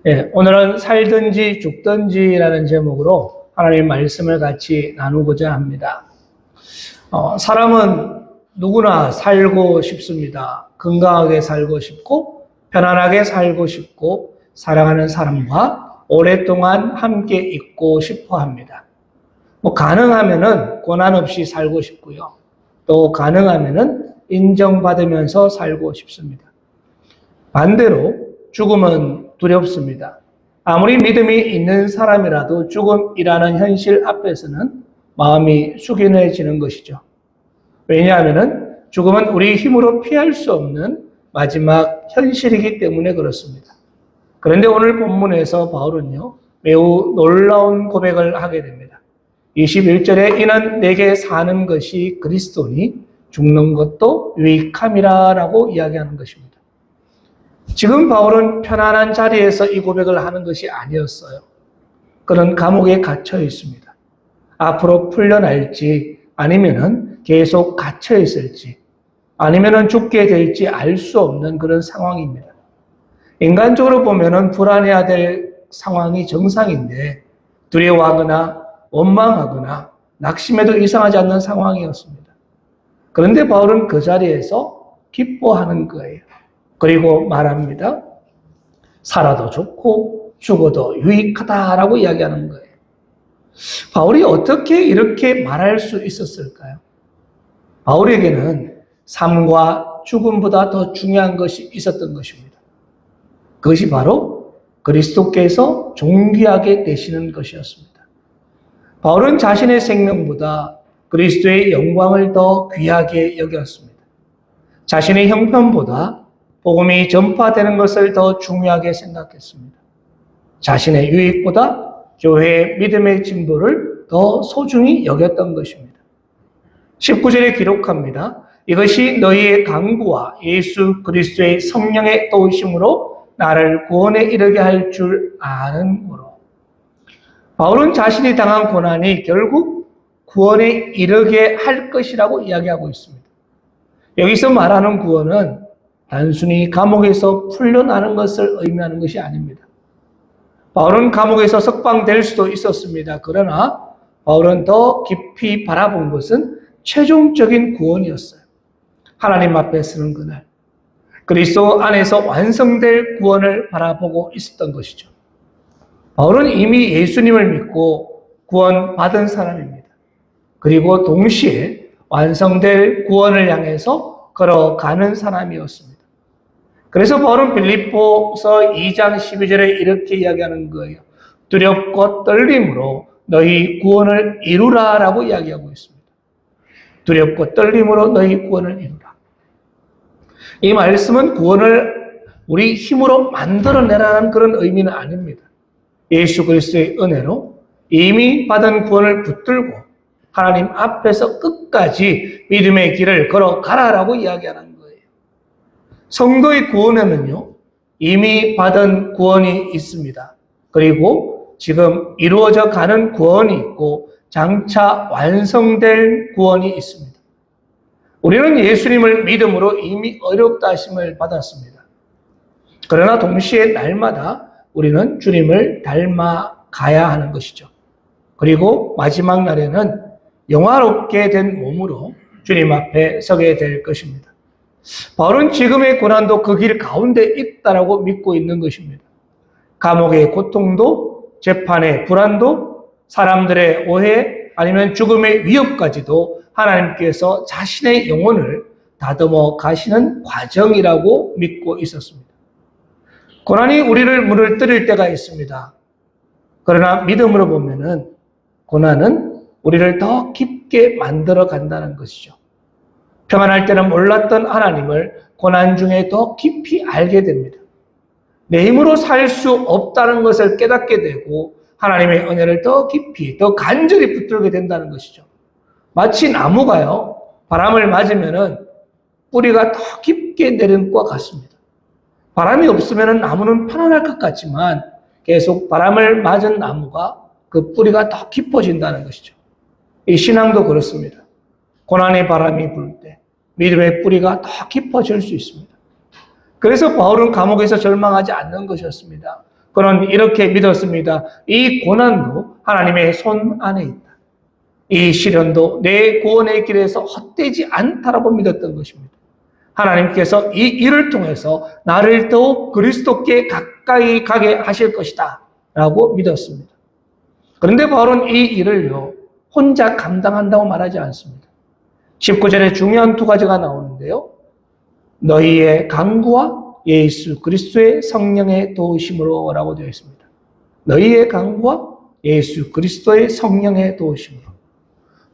오늘은 살든지 죽든지라는 제목으로 하나님의 말씀을 같이 나누고자 합니다. 사람은 누구나 살고 싶습니다. 건강하게 살고 싶고 편안하게 살고 싶고 사랑하는 사람과 오랫동안 함께 있고 싶어 합니다. 가능하면은 고난 없이 살고 싶고요. 또 가능하면은 인정받으면서 살고 싶습니다. 반대로 죽음은 두렵습니다. 아무리 믿음이 있는 사람이라도 죽음이라는 현실 앞에서는 마음이 숙연해지는 것이죠. 왜냐하면 죽음은 우리 힘으로 피할 수 없는 마지막 현실이기 때문에 그렇습니다. 그런데 오늘 본문에서 바울은요, 매우 놀라운 고백을 하게 됩니다. 21절에 이는 내게 사는 것이 그리스도니 죽는 것도 유익함이라 라고 이야기하는 것입니다. 지금 바울은 편안한 자리에서 이 고백을 하는 것이 아니었어요. 그는 감옥에 갇혀 있습니다. 앞으로 풀려날지 아니면은 계속 갇혀 있을지 아니면은 죽게 될지 알 수 없는 그런 상황입니다. 인간적으로 보면은 불안해야 될 상황이 정상인데 두려워하거나 원망하거나 낙심해도 이상하지 않는 상황이었습니다. 그런데 바울은 그 자리에서 기뻐하는 거예요. 그리고 말합니다. 살아도 좋고 죽어도 유익하다라고 이야기하는 거예요. 바울이 어떻게 이렇게 말할 수 있었을까요? 바울에게는 삶과 죽음보다 더 중요한 것이 있었던 것입니다. 그것이 바로 그리스도께서 존귀하게 되시는 것이었습니다. 바울은 자신의 생명보다 그리스도의 영광을 더 귀하게 여겼습니다. 자신의 형편보다 복음이 전파되는 것을 더 중요하게 생각했습니다. 자신의 유익보다 교회의 믿음의 진보를 더 소중히 여겼던 것입니다. 19절에 기록합니다. 이것이 너희의 강구와 예수 그리스도의 성령의 도우심으로 나를 구원에 이르게 할 줄 아는므로. 바울은 자신이 당한 고난이 결국 구원에 이르게 할 것이라고 이야기하고 있습니다. 여기서 말하는 구원은 단순히 감옥에서 풀려나는 것을 의미하는 것이 아닙니다. 바울은 감옥에서 석방될 수도 있었습니다. 그러나 바울은 더 깊이 바라본 것은 최종적인 구원이었어요. 하나님 앞에 서는 그날, 그리스도 안에서 완성될 구원을 바라보고 있었던 것이죠. 바울은 이미 예수님을 믿고 구원받은 사람입니다. 그리고 동시에 완성될 구원을 향해서 걸어가는 사람이었습니다. 그래서 바울은 빌립보서 2장 12절에 이렇게 이야기하는 거예요. 두렵고 떨림으로 너희 구원을 이루라 라고 이야기하고 있습니다. 두렵고 떨림으로 너희 구원을 이루라. 이 말씀은 구원을 우리 힘으로 만들어내라는 그런 의미는 아닙니다. 예수 그리스도의 은혜로 이미 받은 구원을 붙들고 하나님 앞에서 끝까지 믿음의 길을 걸어가라라고 이야기하는 거예요. 성도의 구원에는요, 이미 받은 구원이 있습니다. 그리고 지금 이루어져 가는 구원이 있고 장차 완성될 구원이 있습니다. 우리는 예수님을 믿음으로 이미 어렵다 하심을 받았습니다. 그러나 동시에 날마다 우리는 주님을 닮아가야 하는 것이죠. 그리고 마지막 날에는 영화롭게 된 몸으로 주님 앞에 서게 될 것입니다. 바울은 지금의 고난도 그 길 가운데 있다라고 믿고 있는 것입니다. 감옥의 고통도, 재판의 불안도, 사람들의 오해, 아니면 죽음의 위협까지도 하나님께서 자신의 영혼을 다듬어 가시는 과정이라고 믿고 있었습니다. 고난이 우리를 문을 뜨릴 때가 있습니다. 그러나 믿음으로 보면은 고난은 우리를 더 깊게 만들어 간다는 것이죠. 평안할 때는 몰랐던 하나님을 고난 중에 더 깊이 알게 됩니다. 내 힘으로 살 수 없다는 것을 깨닫게 되고 하나님의 은혜를 더 깊이, 더 간절히 붙들게 된다는 것이죠. 마치 나무가요, 바람을 맞으면은 뿌리가 더 깊게 내리는 것과 같습니다. 바람이 없으면 나무는 편안할 것 같지만 계속 바람을 맞은 나무가 그 뿌리가 더 깊어진다는 것이죠. 이 신앙도 그렇습니다. 고난의 바람이 불 때 믿음의 뿌리가 더 깊어질 수 있습니다. 그래서 바울은 감옥에서 절망하지 않는 것이었습니다. 그는 이렇게 믿었습니다. 이 고난도 하나님의 손 안에 있다. 이 시련도 내 구원의 길에서 헛되지 않다라고 믿었던 것입니다. 하나님께서 이 일을 통해서 나를 더욱 그리스도께 가까이 가게 하실 것이다 라고 믿었습니다. 그런데 바울은 이 일을요 혼자 감당한다고 말하지 않습니다. 19절에 중요한 두 가지가 나오는데요. 너희의 강구와 예수 그리스도의 성령의 도우심으로 라고 되어 있습니다. 너희의 강구와 예수 그리스도의 성령의 도우심으로.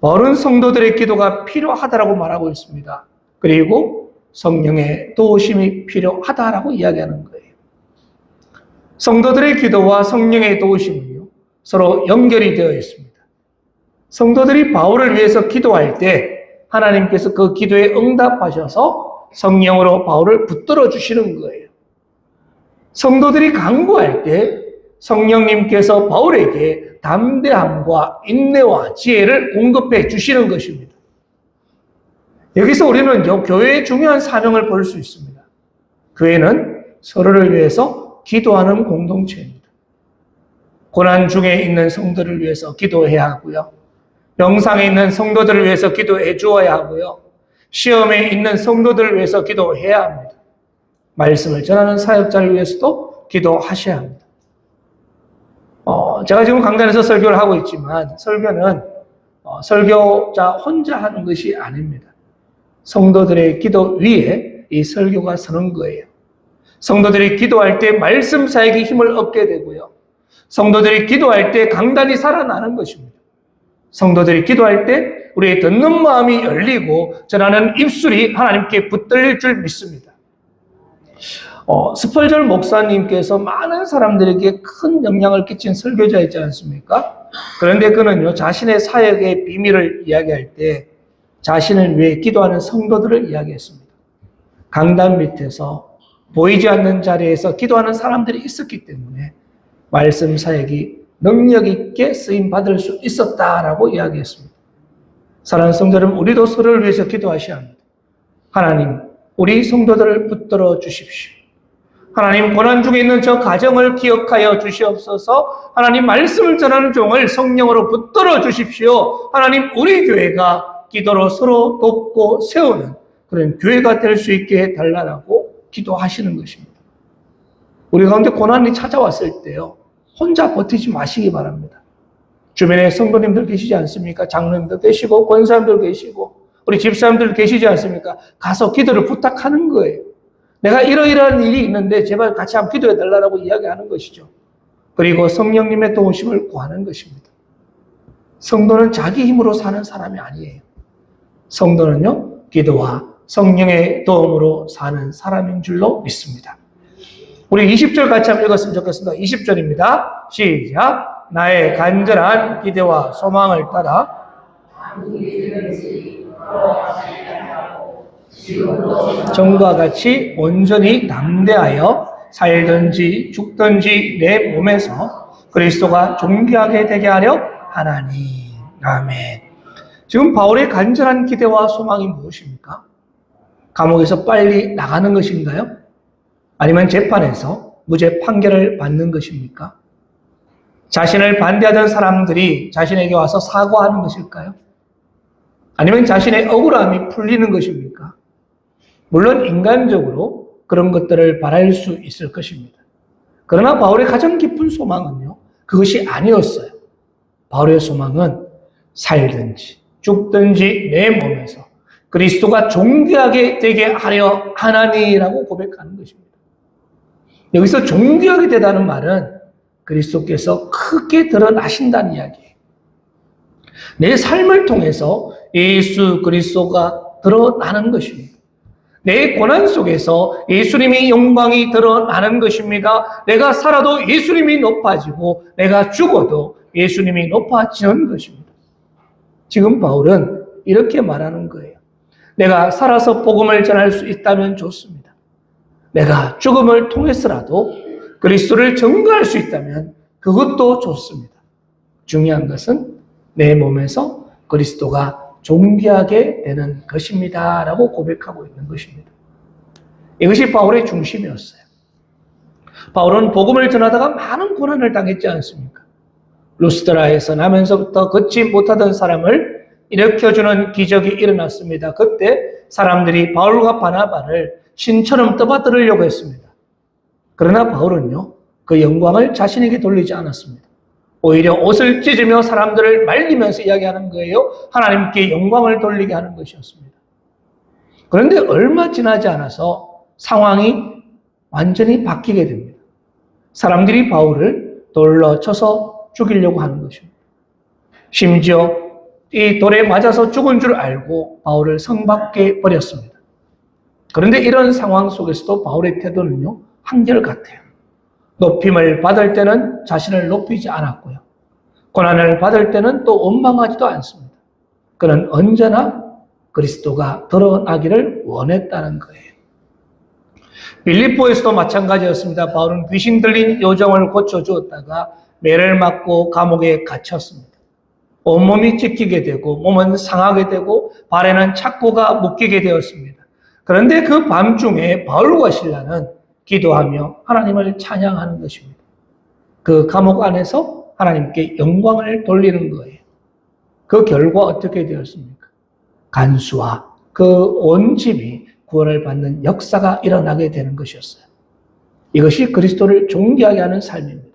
바울은 성도들의 기도가 필요하다라고 말하고 있습니다. 그리고 성령의 도우심이 필요하다라고 이야기하는 거예요. 성도들의 기도와 성령의 도우심은요, 서로 연결이 되어 있습니다. 성도들이 바울을 위해서 기도할 때 하나님께서 그 기도에 응답하셔서 성령으로 바울을 붙들어 주시는 거예요. 성도들이 간구할 때 성령님께서 바울에게 담대함과 인내와 지혜를 공급해 주시는 것입니다. 여기서 우리는요, 교회의 중요한 사명을 볼 수 있습니다. 교회는 서로를 위해서 기도하는 공동체입니다. 고난 중에 있는 성도를 위해서 기도해야 하고요. 영상에 있는 성도들을 위해서 기도해 주어야 하고요. 시험에 있는 성도들을 위해서 기도해야 합니다. 말씀을 전하는 사역자를 위해서도 기도하셔야 합니다. 제가 지금 강단에서 설교를 하고 있지만 설교는 설교자 혼자 하는 것이 아닙니다. 성도들의 기도 위에 이 설교가 서는 거예요. 성도들이 기도할 때 말씀 사역에 힘을 얻게 되고요. 성도들이 기도할 때 강단이 살아나는 것입니다. 성도들이 기도할 때 우리의 듣는 마음이 열리고 전하는 입술이 하나님께 붙들릴 줄 믿습니다. 스펄전 목사님께서 많은 사람들에게 큰 영향을 끼친 설교자였지 않습니까? 그런데 그는요, 자신의 사역의 비밀을 이야기할 때 자신을 위해 기도하는 성도들을 이야기했습니다. 강단 밑에서 보이지 않는 자리에서 기도하는 사람들이 있었기 때문에 말씀 사역이 능력 있게 쓰임 받을 수 있었다라고 이야기했습니다. 사랑하는 성도 여러분, 우리도 서로를 위해서 기도하셔야 합니다. 하나님, 우리 성도들을 붙들어 주십시오. 하나님, 고난 중에 있는 저 가정을 기억하여 주시옵소서. 하나님, 말씀을 전하는 종을 성령으로 붙들어 주십시오. 하나님, 우리 교회가 기도로 서로 돕고 세우는 그런 교회가 될 수 있게 해달라고 기도하시는 것입니다. 우리 가운데 고난이 찾아왔을 때요, 혼자 버티지 마시기 바랍니다. 주변에 성도님들 계시지 않습니까? 장로님들 계시고 권사님들 계시고 우리 집사님들 계시지 않습니까? 가서 기도를 부탁하는 거예요. 내가 이러이러한 일이 있는데 제발 같이 한번 기도해 달라고 이야기하는 것이죠. 그리고 성령님의 도우심을 구하는 것입니다. 성도는 자기 힘으로 사는 사람이 아니에요. 성도는요, 기도와 성령의 도움으로 사는 사람인 줄로 믿습니다. 우리 20절 같이 한번 읽었으면 좋겠습니다. 20절입니다. 시작. 나의 간절한 기대와 소망을 따라 전과 같이 온전히 담대하여 살든지 죽든지 내 몸에서 그리스도가 존귀하게 되게 하려 하나니. 아멘. 지금 바울의 간절한 기대와 소망이 무엇입니까? 감옥에서 빨리 나가는 것인가요? 아니면 재판에서 무죄 판결을 받는 것입니까? 자신을 반대하던 사람들이 자신에게 와서 사과하는 것일까요? 아니면 자신의 억울함이 풀리는 것입니까? 물론 인간적으로 그런 것들을 바랄 수 있을 것입니다. 그러나 바울의 가장 깊은 소망은요, 그것이 아니었어요. 바울의 소망은 살든지 죽든지 내 몸에서 그리스도가 존귀하게 되게 하려 하나니라고 고백하는 것입니다. 여기서 존귀하게 되다는 말은 그리스도께서 크게 드러나신다는 이야기예요. 내 삶을 통해서 예수 그리스도가 드러나는 것입니다. 내 고난 속에서 예수님의 영광이 드러나는 것입니다. 내가 살아도 예수님이 높아지고 내가 죽어도 예수님이 높아지는 것입니다. 지금 바울은 이렇게 말하는 거예요. 내가 살아서 복음을 전할 수 있다면 좋습니다. 내가 죽음을 통해서라도 그리스도를 증거할 수 있다면 그것도 좋습니다. 중요한 것은 내 몸에서 그리스도가 존귀하게 되는 것입니다. 라고 고백하고 있는 것입니다. 이것이 바울의 중심이었어요. 바울은 복음을 전하다가 많은 고난을 당했지 않습니까? 루스드라에서 나면서부터 걷지 못하던 사람을 일으켜주는 기적이 일어났습니다. 그때 사람들이 바울과 바나바를 신처럼 떠받들으려고 했습니다. 그러나 바울은요, 그 영광을 자신에게 돌리지 않았습니다. 오히려 옷을 찢으며 사람들을 말리면서 이야기하는 거예요. 하나님께 영광을 돌리게 하는 것이었습니다. 그런데 얼마 지나지 않아서 상황이 완전히 바뀌게 됩니다. 사람들이 바울을 돌로 쳐서 죽이려고 하는 것입니다. 심지어 이 돌에 맞아서 죽은 줄 알고 바울을 성 밖에 버렸습니다. 그런데 이런 상황 속에서도 바울의 태도는요, 한결같아요. 높임을 받을 때는 자신을 높이지 않았고요. 고난을 받을 때는 또 원망하지도 않습니다. 그는 언제나 그리스도가 드러나기를 원했다는 거예요. 빌립보에서도 마찬가지였습니다. 바울은 귀신 들린 요정을 고쳐주었다가 매를 맞고 감옥에 갇혔습니다. 온몸이 찢기게 되고 몸은 상하게 되고 발에는 착고가 묶이게 되었습니다. 그런데 그 밤중에 바울과 실라는 기도하며 하나님을 찬양하는 것입니다. 그 감옥 안에서 하나님께 영광을 돌리는 거예요. 그 결과 어떻게 되었습니까? 간수와 그 온 집이 구원을 받는 역사가 일어나게 되는 것이었어요. 이것이 그리스도를 존귀하게 하는 삶입니다.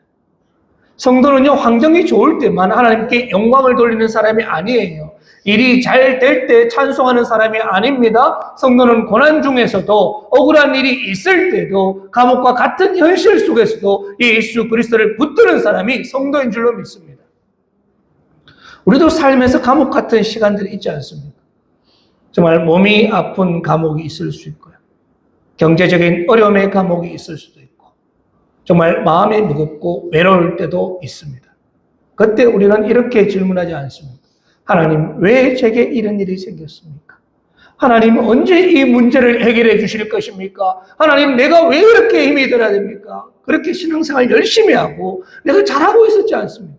성도는요, 환경이 좋을 때만 하나님께 영광을 돌리는 사람이 아니에요. 일이 잘 될 때 찬송하는 사람이 아닙니다. 성도는 고난 중에서도 억울한 일이 있을 때도 감옥과 같은 현실 속에서도 예수 그리스도를 붙드는 사람이 성도인 줄로 믿습니다. 우리도 삶에서 감옥 같은 시간들이 있지 않습니까? 정말 몸이 아픈 감옥이 있을 수 있고요. 경제적인 어려움의 감옥이 있을 수도 있고 정말 마음이 무겁고 외로울 때도 있습니다. 그때 우리는 이렇게 질문하지 않습니까? 하나님, 왜 제게 이런 일이 생겼습니까? 하나님, 언제 이 문제를 해결해 주실 것입니까? 하나님, 내가 왜 이렇게 힘이 들어야 됩니까? 그렇게 신앙생활 열심히 하고 내가 잘하고 있었지 않습니까?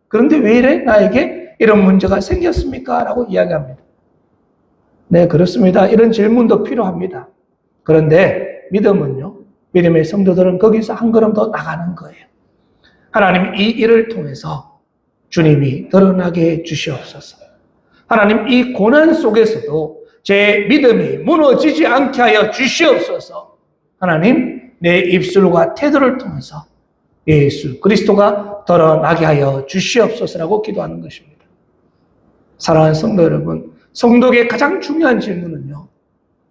그런데 왜 이래? 나에게 이런 문제가 생겼습니까? 라고 이야기합니다. 네, 그렇습니다. 이런 질문도 필요합니다. 그런데 믿음은요, 믿음의 성도들은 거기서 한 걸음 더 나가는 거예요. 하나님, 이 일을 통해서 주님이 드러나게 해 주시옵소서. 하나님, 이 고난 속에서도 제 믿음이 무너지지 않게 하여 주시옵소서. 하나님, 내 입술과 태도를 통해서 예수 그리스도가 드러나게 하여 주시옵소서라고 기도하는 것입니다. 사랑하는 성도 여러분, 성도에게 가장 중요한 질문은요,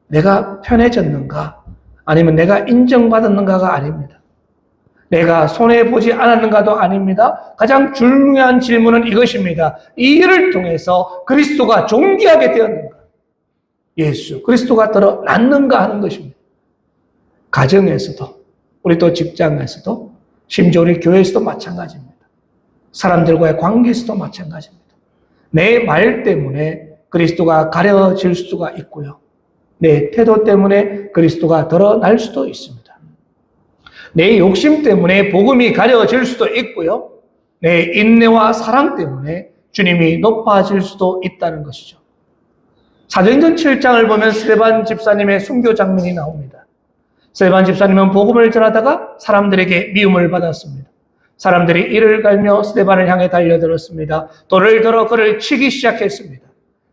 내가 편해졌는가 아니면 내가 인정받았는가가 아닙니다. 내가 손해보지 않았는가도 아닙니다. 가장 중요한 질문은 이것입니다. 이 일을 통해서 그리스도가 존귀하게 되었는가? 예수 그리스도가 드러났는가 하는 것입니다. 가정에서도, 우리 또 직장에서도, 심지어 우리 교회에서도 마찬가지입니다. 사람들과의 관계에서도 마찬가지입니다. 내 말 때문에 그리스도가 가려질 수가 있고요. 내 태도 때문에 그리스도가 드러날 수도 있습니다. 내 욕심 때문에 복음이 가려질 수도 있고요. 내 인내와 사랑 때문에 주님이 높아질 수도 있다는 것이죠. 사도행전 7장을 보면 스데반 집사님의 순교 장면이 나옵니다. 스데반 집사님은 복음을 전하다가 사람들에게 미움을 받았습니다. 사람들이 이를 갈며 스데반을 향해 달려들었습니다. 돌을 들어 그를 치기 시작했습니다.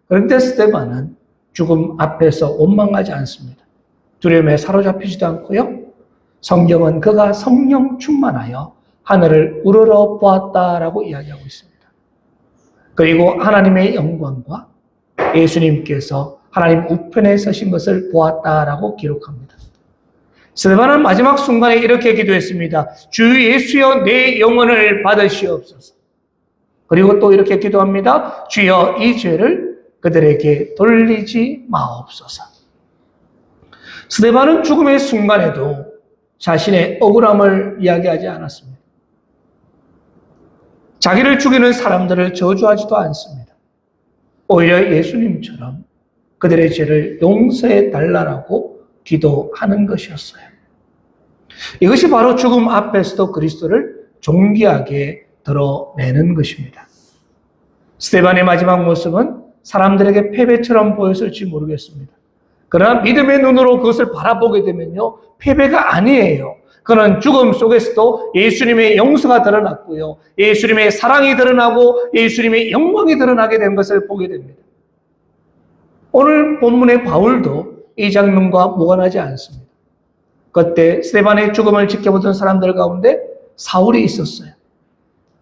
그런데 스데반은 죽음 앞에서 원망하지 않습니다. 두려움에 사로잡히지도 않고요. 성경은 그가 성령 충만하여 하늘을 우러러 보았다라고 이야기하고 있습니다. 그리고 하나님의 영광과 예수님께서 하나님 우편에 서신 것을 보았다라고 기록합니다. 스데반은 마지막 순간에 이렇게 기도했습니다. 주 예수여 내 영혼을 받으시옵소서. 그리고 또 이렇게 기도합니다. 주여 이 죄를 그들에게 돌리지 마옵소서. 스데반은 죽음의 순간에도 자신의 억울함을 이야기하지 않았습니다. 자기를 죽이는 사람들을 저주하지도 않습니다. 오히려 예수님처럼 그들의 죄를 용서해 달라고 기도하는 것이었어요. 이것이 바로 죽음 앞에서도 그리스도를 존귀하게 드러내는 것입니다. 스데반의 마지막 모습은 사람들에게 패배처럼 보였을지 모르겠습니다. 그러나 믿음의 눈으로 그것을 바라보게 되면요, 패배가 아니에요. 그는 죽음 속에서도 예수님의 용서가 드러났고요. 예수님의 사랑이 드러나고 예수님의 영광이 드러나게 된 것을 보게 됩니다. 오늘 본문의 바울도 이 장면과 무관하지 않습니다. 그때 스데반의 죽음을 지켜보던 사람들 가운데 사울이 있었어요.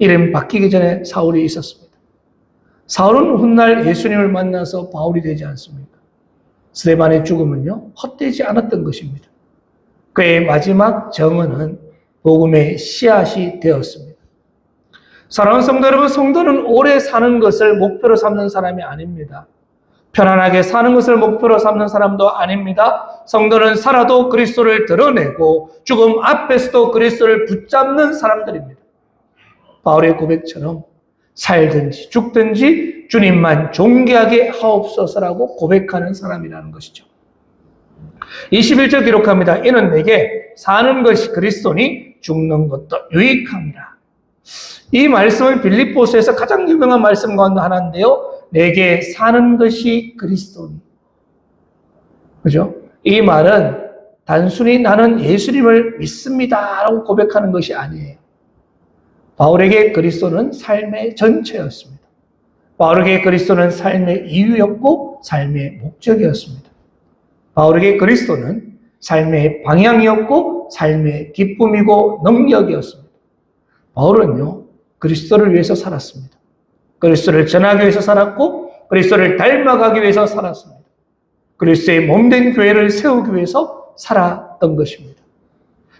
이름 바뀌기 전에 사울이 있었습니다. 사울은 훗날 예수님을 만나서 바울이 되지 않습니까? 스데반의 죽음은요, 헛되지 않았던 것입니다. 그의 마지막 정언은 복음의 씨앗이 되었습니다. 사랑하는 성도 여러분, 성도는 오래 사는 것을 목표로 삼는 사람이 아닙니다. 편안하게 사는 것을 목표로 삼는 사람도 아닙니다. 성도는 살아도 그리스도를 드러내고 죽음 앞에서도 그리스도를 붙잡는 사람들입니다. 바울의 고백처럼 살든지 죽든지 주님만 존귀하게 하옵소서라고 고백하는 사람이라는 것이죠. 21절 기록합니다. 이는 내게 사는 것이 그리스도니 죽는 것도 유익함이라. 이 말씀은 빌립보서에서 가장 유명한 말씀 가운데 하나인데요. 내게 사는 것이 그리스도니. 그죠? 이 말은 단순히 나는 예수님을 믿습니다라고 고백하는 것이 아니에요. 바울에게 그리스도는 삶의 전체였습니다. 바울에게 그리스도는 삶의 이유였고 삶의 목적이었습니다. 바울에게 그리스도는 삶의 방향이었고 삶의 기쁨이고 능력이었습니다. 바울은요, 그리스도를 위해서 살았습니다. 그리스도를 전하기 위해서 살았고 그리스도를 닮아가기 위해서 살았습니다. 그리스도의 몸된 교회를 세우기 위해서 살았던 것입니다.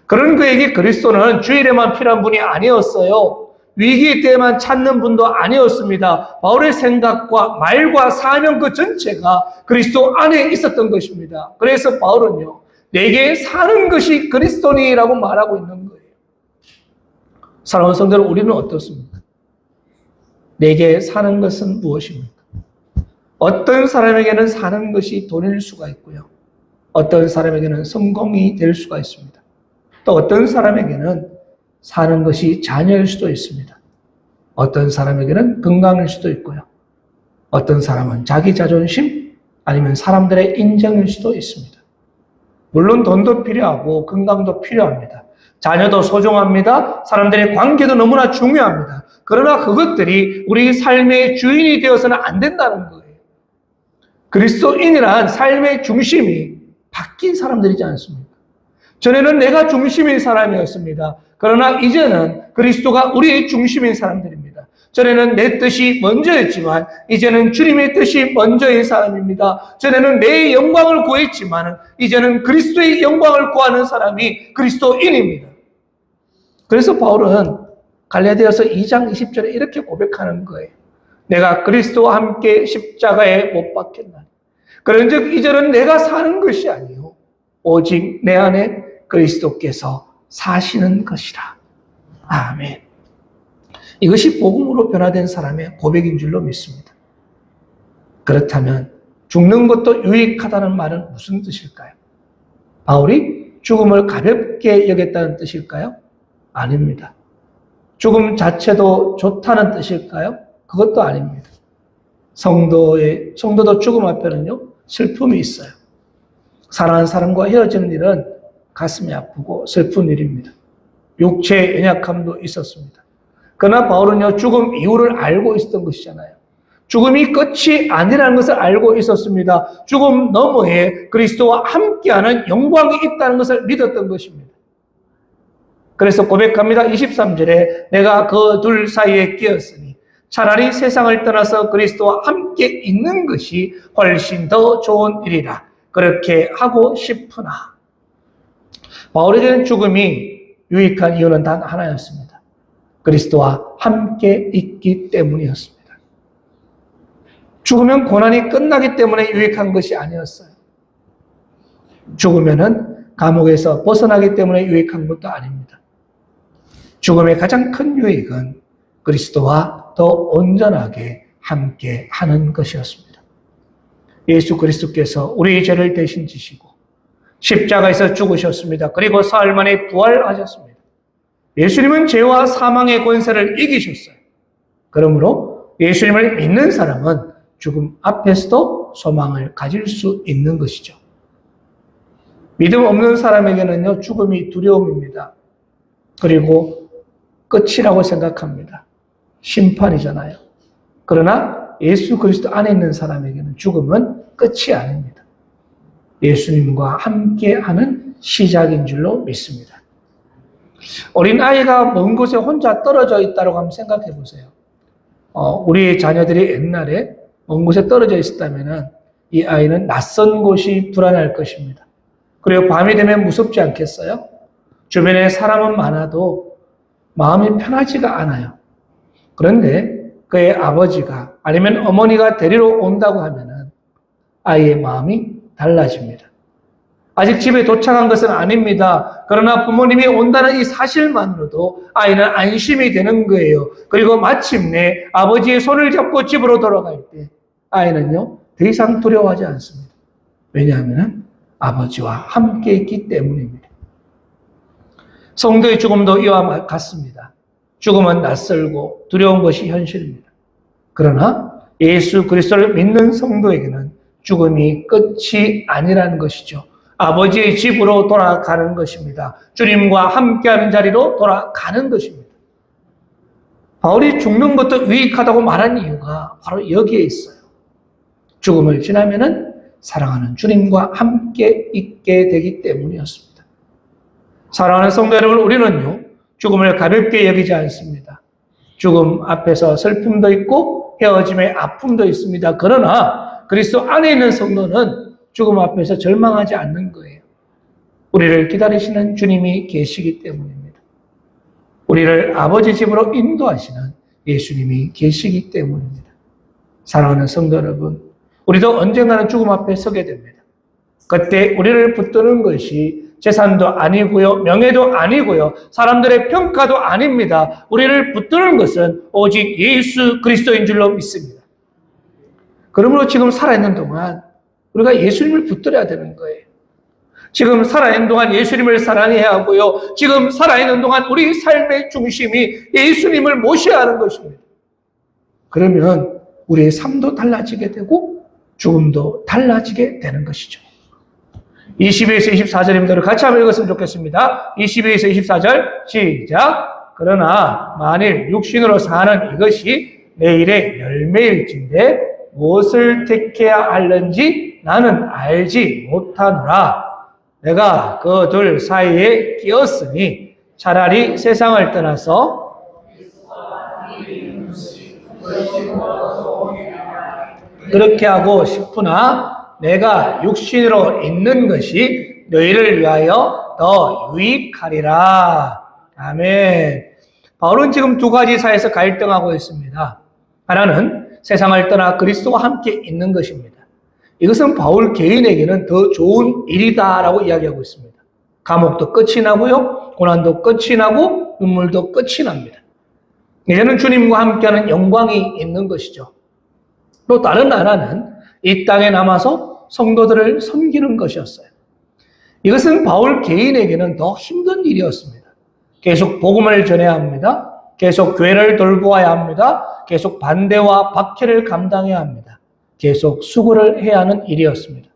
그런 그에게 그리스도는 주일에만 필요한 분이 아니었어요. 위기 때만 찾는 분도 아니었습니다. 바울의 생각과 말과 사명 그 전체가 그리스도 안에 있었던 것입니다. 그래서 바울은요, 내게 사는 것이 그리스도니라고 말하고 있는 거예요. 사랑하는 성도 여러분, 우리는 어떻습니까? 내게 사는 것은 무엇입니까? 어떤 사람에게는 사는 것이 돈일 수가 있고요. 어떤 사람에게는 성공이 될 수가 있습니다. 또 어떤 사람에게는 사는 것이 자녀일 수도 있습니다. 어떤 사람에게는 건강일 수도 있고요. 어떤 사람은 자기 자존심 아니면 사람들의 인정일 수도 있습니다. 물론 돈도 필요하고 건강도 필요합니다. 자녀도 소중합니다. 사람들의 관계도 너무나 중요합니다. 그러나 그것들이 우리 삶의 주인이 되어서는 안 된다는 거예요. 그리스도인이란 삶의 중심이 바뀐 사람들이지 않습니까? 전에는 내가 중심인 사람이었습니다. 그러나 이제는 그리스도가 우리의 중심인 사람들입니다. 전에는 내 뜻이 먼저였지만 이제는 주님의 뜻이 먼저인 사람입니다. 전에는 내 영광을 구했지만 이제는 그리스도의 영광을 구하는 사람이 그리스도인입니다. 그래서 바울은 갈라디아서 2장 20절에 이렇게 고백하는 거예요. 내가 그리스도와 함께 십자가에 못 박혔나니 그런즉 이제는 내가 사는 것이 아니요 오직 내 안에 그리스도께서 사시는 것이라. 아멘. 이것이 복음으로 변화된 사람의 고백인 줄로 믿습니다. 그렇다면 죽는 것도 유익하다는 말은 무슨 뜻일까요? 바울이 죽음을 가볍게 여겼다는 뜻일까요? 아닙니다. 죽음 자체도 좋다는 뜻일까요? 그것도 아닙니다. 성도도 죽음 앞에는요, 슬픔이 있어요. 사랑하는 사람과 헤어지는 일은 가슴이 아프고 슬픈 일입니다. 육체의 연약함도 있었습니다. 그러나 바울은요, 죽음 이유를 알고 있었던 것이잖아요. 죽음이 끝이 아니라는 것을 알고 있었습니다. 죽음 너머에 그리스도와 함께하는 영광이 있다는 것을 믿었던 것입니다. 그래서 고백합니다. 23절에 내가 그 둘 사이에 끼었으니 차라리 세상을 떠나서 그리스도와 함께 있는 것이 훨씬 더 좋은 일이라. 그렇게 하고 싶으나 바울에게는 죽음이 유익한 이유는 단 하나였습니다. 그리스도와 함께 있기 때문이었습니다. 죽으면 고난이 끝나기 때문에 유익한 것이 아니었어요. 죽으면은 감옥에서 벗어나기 때문에 유익한 것도 아닙니다. 죽음의 가장 큰 유익은 그리스도와 더 온전하게 함께 하는 것이었습니다. 예수 그리스도께서 우리의 죄를 대신 지시고 십자가에서 죽으셨습니다. 그리고 사흘 만에 부활하셨습니다. 예수님은 죄와 사망의 권세를 이기셨어요. 그러므로 예수님을 믿는 사람은 죽음 앞에서도 소망을 가질 수 있는 것이죠. 믿음 없는 사람에게는요, 죽음이 두려움입니다. 그리고 끝이라고 생각합니다. 심판이잖아요. 그러나 예수 그리스도 안에 있는 사람에게는 죽음은 끝이 아닙니다. 예수님과 함께하는 시작인 줄로 믿습니다. 어린아이가 먼 곳에 혼자 떨어져 있다고 한번 생각해 보세요. 우리 자녀들이 옛날에 먼 곳에 떨어져 있었다면 이 아이는 낯선 곳이 불안할 것입니다. 그리고 밤이 되면 무섭지 않겠어요? 주변에 사람은 많아도 마음이 편하지가 않아요. 그런데 그의 아버지가 아니면 어머니가 데리러 온다고 하면 아이의 마음이 달라집니다. 아직 집에 도착한 것은 아닙니다. 그러나 부모님이 온다는 이 사실만으로도 아이는 안심이 되는 거예요. 그리고 마침내 아버지의 손을 잡고 집으로 돌아갈 때 아이는요, 더 이상 두려워하지 않습니다. 왜냐하면 아버지와 함께 있기 때문입니다. 성도의 죽음도 이와 같습니다. 죽음은 낯설고 두려운 것이 현실입니다. 그러나 예수 그리스도를 믿는 성도에게는 죽음이 끝이 아니라는 것이죠. 아버지의 집으로 돌아가는 것입니다. 주님과 함께하는 자리로 돌아가는 것입니다. 바울이 죽는 것도 유익하다고 말한 이유가 바로 여기에 있어요. 죽음을 지나면은 사랑하는 주님과 함께 있게 되기 때문이었습니다. 사랑하는 성도 여러분, 우리는요, 죽음을 가볍게 여기지 않습니다. 죽음 앞에서 슬픔도 있고 헤어짐의 아픔도 있습니다. 그러나 그리스도 안에 있는 성도는 죽음 앞에서 절망하지 않는 거예요. 우리를 기다리시는 주님이 계시기 때문입니다. 우리를 아버지 집으로 인도하시는 예수님이 계시기 때문입니다. 사랑하는 성도 여러분, 우리도 언젠가는 죽음 앞에 서게 됩니다. 그때 우리를 붙드는 것이 재산도 아니고요, 명예도 아니고요, 사람들의 평가도 아닙니다. 우리를 붙드는 것은 오직 예수 그리스도인 줄로 믿습니다. 그러므로 지금 살아있는 동안 우리가 예수님을 붙들어야 되는 거예요. 지금 살아있는 동안 예수님을 사랑해야 하고요, 지금 살아있는 동안 우리 삶의 중심이 예수님을 모셔야 하는 것입니다. 그러면 우리의 삶도 달라지게 되고 죽음도 달라지게 되는 것이죠. 22에서 24절입니다. 같이 한번 읽었으면 좋겠습니다. 22에서 24절 시작. 그러나 만일 육신으로 사는 이것이 내일의 열매일진데 무엇을 택해야 할는지 나는 알지 못하노라. 내가 그 둘 사이에 끼었으니 차라리 세상을 떠나서 그렇게 하고 싶으나 내가 육신으로 있는 것이 너희를 위하여 더 유익하리라. 아멘. 바울은 지금 두 가지 사이에서 갈등하고 있습니다. 하나는 세상을 떠나 그리스도와 함께 있는 것입니다. 이것은 바울 개인에게는 더 좋은 일이다라고 이야기하고 있습니다. 감옥도 끝이 나고요, 고난도 끝이 나고 눈물도 끝이 납니다. 이제는 주님과 함께하는 영광이 있는 것이죠. 또 다른 하나는 이 땅에 남아서 성도들을 섬기는 것이었어요. 이것은 바울 개인에게는 더 힘든 일이었습니다. 계속 복음을 전해야 합니다. 계속 교회를 돌보아야 합니다. 계속 반대와 박해를 감당해야 합니다. 계속 수고를 해야 하는 일이었습니다.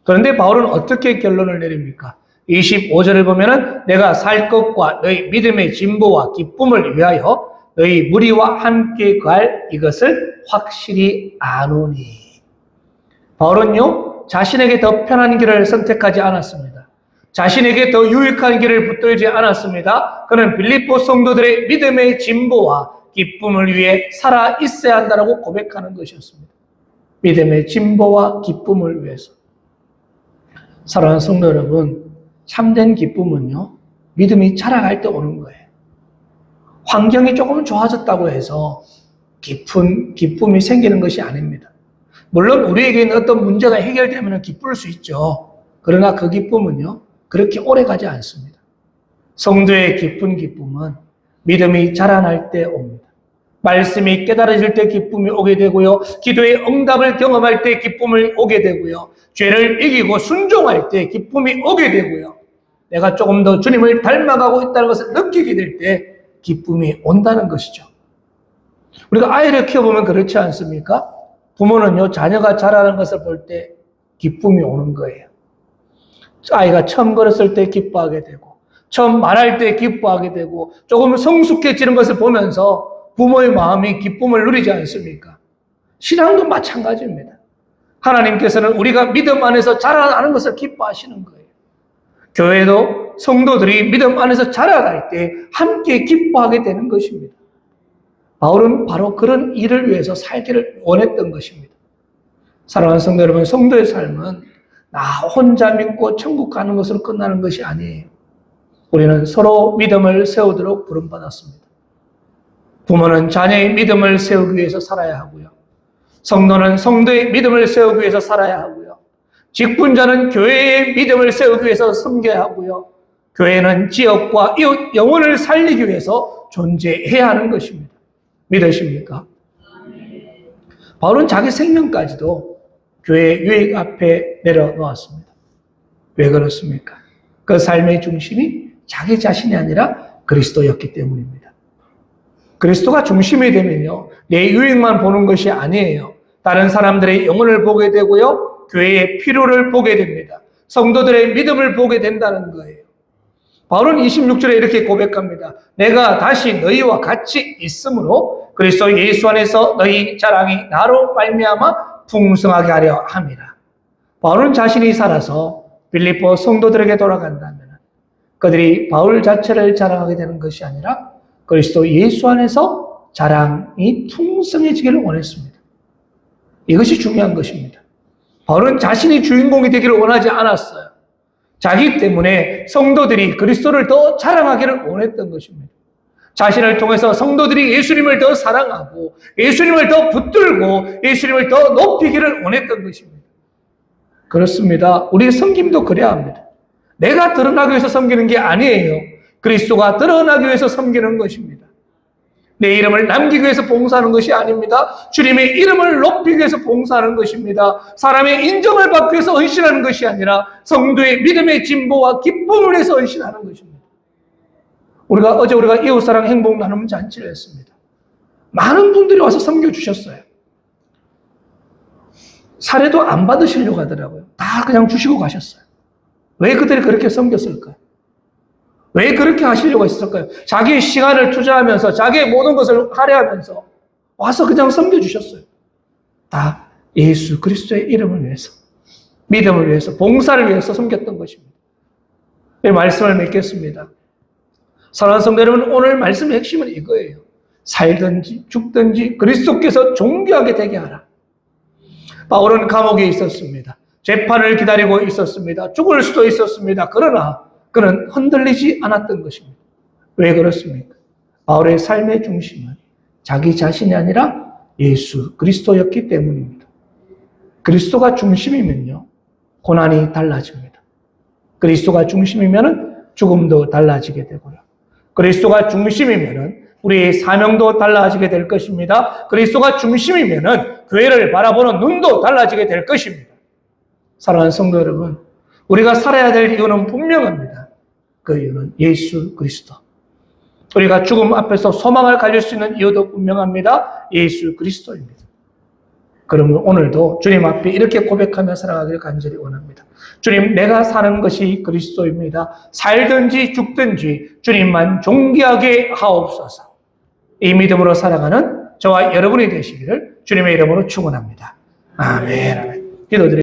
그런데 바울은 어떻게 결론을 내립니까? 25절을 보면은 내가 살 것과 너희 믿음의 진보와 기쁨을 위하여 너희 무리와 함께 갈 이것을 확실히 아노니. 바울은요, 자신에게 더 편한 길을 선택하지 않았습니다. 자신에게 더 유익한 길을 붙들지 않았습니다. 그는 빌립보 성도들의 믿음의 진보와 기쁨을 위해 살아 있어야 한다고 고백하는 것이었습니다. 믿음의 진보와 기쁨을 위해서. 사랑하는 성도 여러분, 참된 기쁨은요, 믿음이 자라갈 때 오는 거예요. 환경이 조금 좋아졌다고 해서 깊은 기쁨이 생기는 것이 아닙니다. 물론 우리에게는 어떤 문제가 해결되면 기쁠 수 있죠. 그러나 그 기쁨은요, 그렇게 오래 가지 않습니다. 성도의 깊은 기쁨은 믿음이 자라날 때 옵니다. 말씀이 깨달아질 때 기쁨이 오게 되고요, 기도의 응답을 경험할 때 기쁨이 오게 되고요, 죄를 이기고 순종할 때 기쁨이 오게 되고요, 내가 조금 더 주님을 닮아가고 있다는 것을 느끼게 될 때 기쁨이 온다는 것이죠. 우리가 아이를 키워보면 그렇지 않습니까? 부모는요, 자녀가 자라는 것을 볼 때 기쁨이 오는 거예요. 아이가 처음 걸었을 때 기뻐하게 되고, 처음 말할 때 기뻐하게 되고 조금 성숙해지는 것을 보면서 부모의 마음이 기쁨을 누리지 않습니까? 신앙도 마찬가지입니다. 하나님께서는 우리가 믿음 안에서 자라나는 것을 기뻐하시는 거예요. 교회도 성도들이 믿음 안에서 자라날 때 함께 기뻐하게 되는 것입니다. 바울은 바로 그런 일을 위해서 살기를 원했던 것입니다. 사랑하는 성도 여러분, 성도의 삶은 나 혼자 믿고 천국 가는 것으로 끝나는 것이 아니에요. 우리는 서로 믿음을 세우도록 부름받았습니다. 부모는 자녀의 믿음을 세우기 위해서 살아야 하고요. 성도는 성도의 믿음을 세우기 위해서 살아야 하고요. 직분자는 교회의 믿음을 세우기 위해서 섬겨야 하고요. 교회는 지역과 이웃 영혼을 살리기 위해서 존재해야 하는 것입니다. 믿으십니까? 바울은 자기 생명까지도 교회의 유익 앞에 내려놓았습니다. 왜 그렇습니까? 그 삶의 중심이 자기 자신이 아니라 그리스도였기 때문입니다. 그리스도가 중심이 되면요, 내 유익만 보는 것이 아니에요. 다른 사람들의 영혼을 보게 되고요, 교회의 필요를 보게 됩니다. 성도들의 믿음을 보게 된다는 거예요. 바울은 26절에 이렇게 고백합니다. 내가 다시 너희와 같이 있으므로 그리스도 예수 안에서 너희 자랑이 나로 말미암아 풍성하게 하려 함이라. 바울은 자신이 살아서 빌립보 성도들에게 돌아간다면 그들이 바울 자체를 자랑하게 되는 것이 아니라 그리스도 예수 안에서 자랑이 풍성해지기를 원했습니다. 이것이 중요한 것입니다. 바울은 자신이 주인공이 되기를 원하지 않았어요. 자기 때문에 성도들이 그리스도를 더 자랑하기를 원했던 것입니다. 자신을 통해서 성도들이 예수님을 더 사랑하고 예수님을 더 붙들고 예수님을 더 높이기를 원했던 것입니다. 그렇습니다. 우리 섬김도 그래야 합니다. 내가 드러나기 위해서 섬기는 게 아니에요. 그리스도가 드러나기 위해서 섬기는 것입니다. 내 이름을 남기기 위해서 봉사하는 것이 아닙니다. 주님의 이름을 높이기 위해서 봉사하는 것입니다. 사람의 인정을 받기 위해서 헌신하는 것이 아니라 성도의 믿음의 진보와 기쁨을 위해서 헌신하는 것입니다. 어제 우리가 이웃사랑 행복 나눔 잔치를 했습니다. 많은 분들이 와서 섬겨주셨어요. 사례도 안 받으시려고 하더라고요. 다 그냥 주시고 가셨어요. 왜 그들이 그렇게 섬겼을까요? 왜 그렇게 하시려고 했을까요? 자기의 시간을 투자하면서 자기의 모든 것을 할애하면서 와서 그냥 섬겨주셨어요. 다 예수 그리스도의 이름을 위해서, 믿음을 위해서, 봉사를 위해서 섬겼던 것입니다. 이 말씀을 맺겠습니다. 사랑하는 성도 여러분, 오늘 말씀의 핵심은 이거예요. 살든지 죽든지 그리스도께서 존귀하게 되게 하라. 바울은 감옥에 있었습니다. 재판을 기다리고 있었습니다. 죽을 수도 있었습니다. 그러나 그는 흔들리지 않았던 것입니다. 왜 그렇습니까? 바울의 삶의 중심은 자기 자신이 아니라 예수 그리스도였기 때문입니다. 그리스도가 중심이면요, 고난이 달라집니다. 그리스도가 중심이면 죽음도 달라지게 되고요. 그리스도가 중심이면 우리의 사명도 달라지게 될 것입니다. 그리스도가 중심이면 교회를 바라보는 눈도 달라지게 될 것입니다. 사랑하는 성도 여러분, 우리가 살아야 될 이유는 분명합니다. 그 이유는 예수 그리스도. 우리가 죽음 앞에서 소망을 가질 수 있는 이유도 분명합니다. 예수 그리스도입니다. 그러면 오늘도 주님 앞에 이렇게 고백하며 살아가기를 간절히 원합니다. 주님, 내가 사는 것이 그리스도입니다. 살든지 죽든지 주님만 존귀하게 하옵소서. 이 믿음으로 살아가는 저와 여러분이 되시기를 주님의 이름으로 축원합니다. 아멘. 기도드립니다.